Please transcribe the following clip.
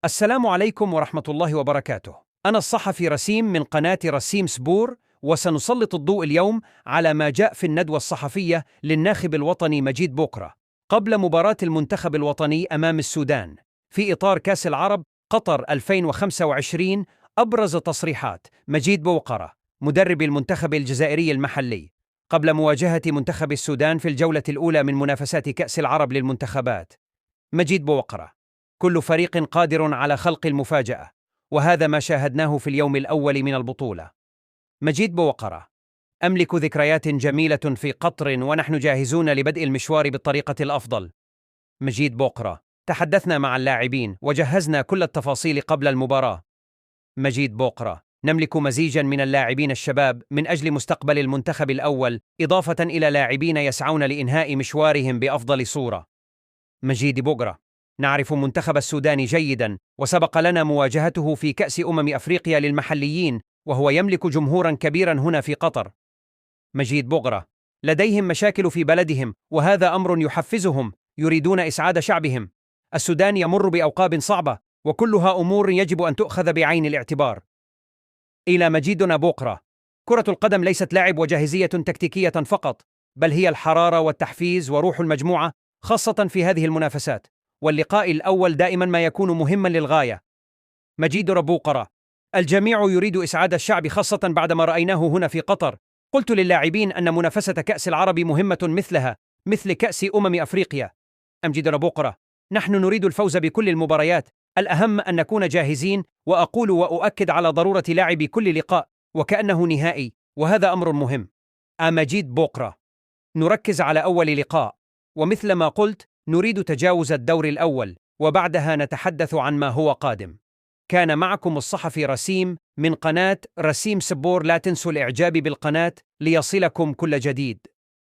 السلام عليكم ورحمة الله وبركاته. أنا الصحفي رسيم من قناة رسيم سبور، وسنسلط الضوء اليوم على ما جاء في الندوة الصحفية للناخب الوطني مجيد بوقرة قبل مباراة المنتخب الوطني أمام السودان في إطار كأس العرب قطر 2025. أبرز تصريحات مجيد بوقرة مدرب المنتخب الجزائري المحلي قبل مواجهة منتخب السودان في الجولة الأولى من منافسات كأس العرب للمنتخبات. مجيد بوقرة: كل فريق قادر على خلق المفاجأة، وهذا ما شاهدناه في اليوم الأول من البطولة. مجيد بوقرة: أملك ذكريات جميلة في قطر ونحن جاهزون لبدء المشوار بالطريقة الأفضل. مجيد بوقرة: تحدثنا مع اللاعبين وجهزنا كل التفاصيل قبل المباراة. مجيد بوقرة: نملك مزيجا من اللاعبين الشباب من أجل مستقبل المنتخب الأول، إضافة إلى لاعبين يسعون لإنهاء مشوارهم بأفضل صورة. مجيد بوقرة: نعرف منتخب السودان جيدا، وسبق لنا مواجهته في كأس أفريقيا للمحليين، وهو يملك جمهورا كبيرا هنا في قطر. مجيد بوقرة: لديهم مشاكل في بلدهم، وهذا أمر يحفزهم، يريدون إسعاد شعبهم. السودان يمر بأوقاب صعبة، وكلها أمور يجب أن تؤخذ بعين الاعتبار. إلى مجيدنا بوقرة: كرة القدم ليست لعب وجاهزية تكتيكية فقط، بل هي الحرارة والتحفيز وروح المجموعة، خاصة في هذه المنافسات، واللقاء الأول دائما ما يكون مهما للغاية. مجيد بوقرة: الجميع يريد إسعاد الشعب، خاصة بعدما رأيناه هنا في قطر. قلت للاعبين أن منافسة كأس العرب مهمة مثلها مثل كأس أفريقيا. مجيد بوقرة: نحن نريد الفوز بكل المباريات، الأهم أن نكون جاهزين، وأقول وأؤكد على ضرورة لعب كل لقاء وكأنه نهائي، وهذا أمر مهم. مجيد بوقرة: نركز على أول لقاء، ومثل ما قلت نريد تجاوز الدور الأول، وبعدها نتحدث عن ما هو قادم. كان معكم الصحفي رسيم من قناة رسيم سبور. لا تنسوا الإعجاب بالقناة ليصلكم كل جديد.